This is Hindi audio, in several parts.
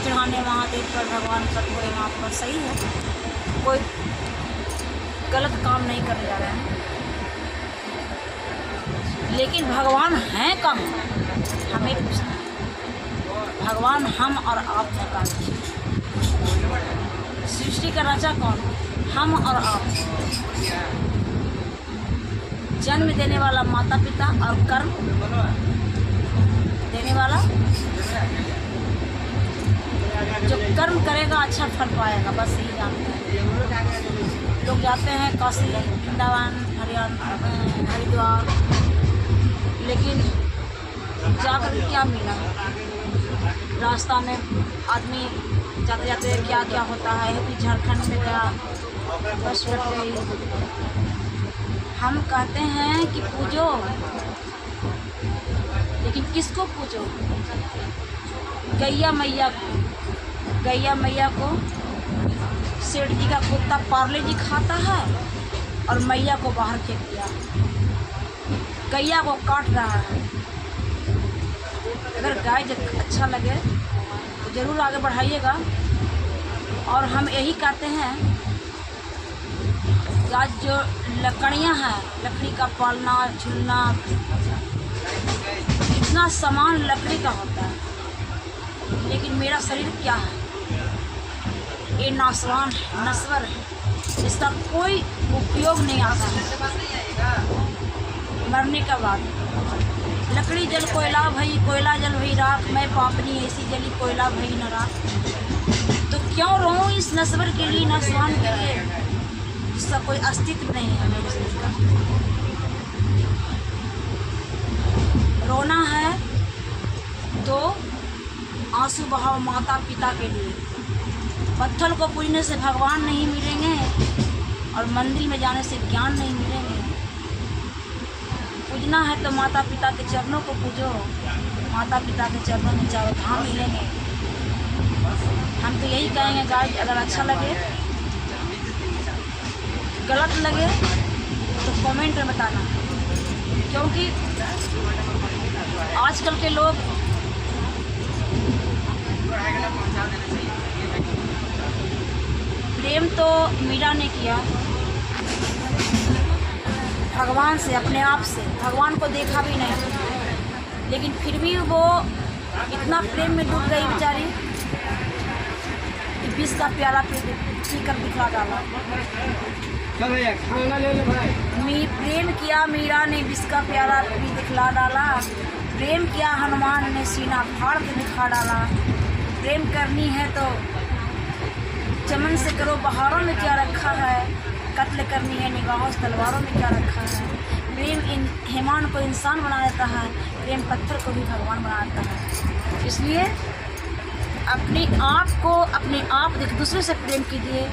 चढ़ाने महादेव पर, भगवान कठोरे माफ पर, सही है, कोई गलत काम नहीं करने जा रहे हैं। लेकिन भगवान हैं कहाँ, हमें पूछना है। भगवान हम और आप में काम किए। सृष्टि का रचा कौन? हम और आप। जन्म देने वाला माता पिता और कर्म देने वाला जो कर्म करेगा अच्छा फल पाएगा, बस यही जानते हैं। लोग जाते हैं काशी, वृंदावन, हरिद्वार, लेकिन जाकर क्या मिला? रास्ता में आदमी जाते जाते क्या क्या होता है कि झारखंड में गया, बस कट गई। हम कहते हैं कि पूजो, लेकिन किसको पूजो? गैया मैया को। गैया मैया को सेठ जी का कुत्ता पार्ले जी खाता है और मैया को बाहर फेंक दिया। गैया को काट रहा है। अगर गाय अच्छा लगे तो ज़रूर आगे बढ़ाइएगा। और हम यही कहते हैं, आज जो लकड़ियाँ हैं, लकड़ी का पालना, झूलना, इतना सामान लकड़ी का होता है, लेकिन मेरा शरीर क्या है? ये नासवान है, नश्वर है, इसका कोई उपयोग नहीं आता है मरने का बाद। लकड़ी जल कोयला भई, कोयला जल भई राख, मैं पापनी ऐसी जली कोयला भई न राख। तो क्यों रोऊं इस नश्वर के लिए, नासवान के लिए, जिसका कोई अस्तित्व नहीं है मेरे शरीर का? रोना है तो आंसू बहाओ माता पिता के लिए। पत्थर को पूजने से भगवान नहीं मिलेंगे और मंदिर में जाने से ज्ञान नहीं मिलेंगे। पूजना है तो माता पिता के चरणों को पूजो। माता पिता के चरणों में चारों धाम मिलेंगे। हम तो यही कहेंगे गाइस, अगर अच्छा लगे, गलत लगे तो कमेंट में बताना, क्योंकि आजकल के लोग प्रेम तो मीरा ने किया भगवान से, अपने आप से। भगवान को देखा भी नहीं, लेकिन फिर भी वो इतना प्रेम में डूब गई बेचारी कि विष का प्याला पीकर दिखला डाला। प्रेम किया मीरा ने, विष का प्याला पी दिखला डाला। प्रेम किया हनुमान ने, सीना फाड़ के दिखा डाला। प्रेम करनी है तो चमन से करो, बहारों में क्या रखा है? कत्ल करनी है निगाहों से, तलवारों में क्या रखा है? प्रेम हैवान को इंसान बना देता है, प्रेम पत्थर को भी भगवान बना देता है। इसलिए अपने आप को, अपने आप एक दूसरे से प्रेम कीजिए,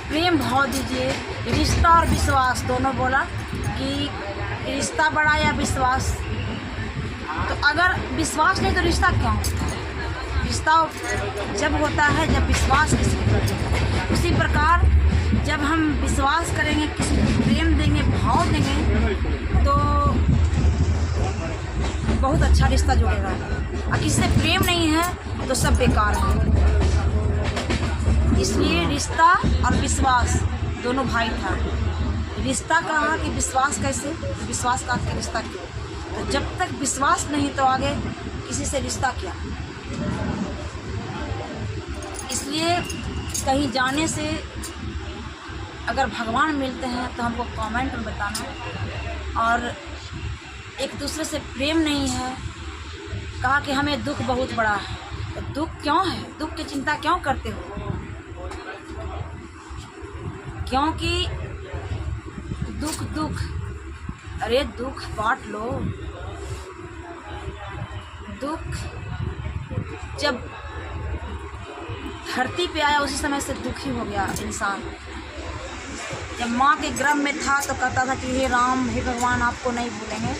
प्रेम भाव दीजिए। रिश्ता और विश्वास दोनों बोला कि रिश्ता बड़ा या विश्वास। तो अगर विश्वास नहीं तो रिश्ता क्यों होता है? रिश्ता जब होता है जब विश्वास किसी पर होता है। उसी प्रकार जब हम विश्वास करेंगे, किसी को प्रेम देंगे, भाव देंगे, तो बहुत अच्छा रिश्ता जुड़ेगा। और किसी से प्रेम नहीं है तो सब बेकार है। इसलिए रिश्ता और विश्वास दोनों भाई था। रिश्ता कहा कि विश्वास कैसे? विश्वास का के रिश्ता क्यों? तो जब तक विश्वास नहीं तो आगे किसी से रिश्ता क्या? इसलिए कहीं जाने से अगर भगवान मिलते हैं तो हमको कमेंट में बताना। और एक दूसरे से प्रेम नहीं है, कहा कि हमें दुख बहुत बड़ा है। तो दुख क्यों है? दुख की चिंता क्यों करते हो? क्योंकि दुख, अरे दुख बांट लो। दुख जब धरती पे आया उसी समय से दुखी हो गया इंसान। जब माँ के गर्भ में था तो कहता था कि हे राम, हे भगवान, आपको नहीं भूलेंगे।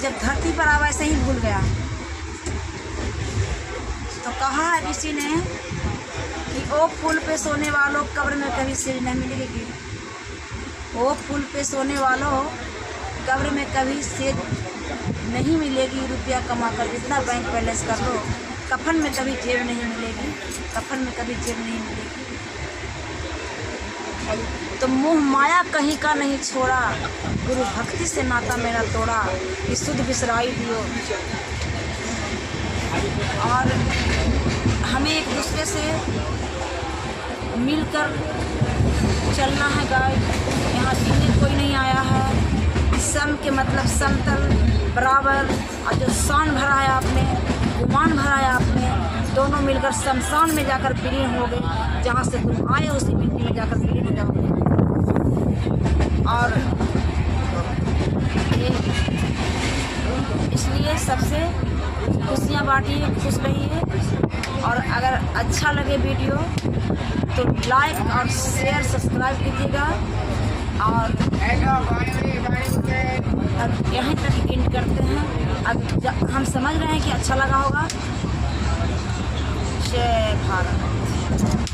जब धरती पर आया वैसे ही भूल गया। तो कहा है ऋषि ने कि ओ फूल पे सोने वालों, कब्र में कभी सिर नहीं मिलेगी। ओ फूल पे सोने वालों, कब्र में कभी सिर नहीं मिलेगी। रुपया कमा कर जितना बैंक बैलेंस कर लो, कफन में कभी जेब नहीं मिलेगी, कफन में कभी जेब नहीं मिलेगी। तो मोह माया कहीं का नहीं छोड़ा, गुरु भक्ति से नाता मेरा तोड़ा, कि सुध बिसराई दियो। और हमें एक दूसरे से मिलकर चलना है गाइस। यहाँ जीने कोई नहीं आया है। सम के मतलब समतल, बराबर, और जो शान भरा है आपने, गुमान भरा है आपने, दोनों मिलकर शमशान में जाकर विलीन हो गए। जहाँ से तुम आए उसी मिट्टी में जाकर विलीन हो जाओगे। और ये इसलिए सबसे खुशियाँ बांटिए, खुश रहिए। और अगर अच्छा लगे वीडियो तो लाइक और शेयर सब्सक्राइब कीजिएगा। और अब यहीं तक एंड करते हैं। अब हम समझ रहे हैं कि अच्छा लगा होगा। जय भारत।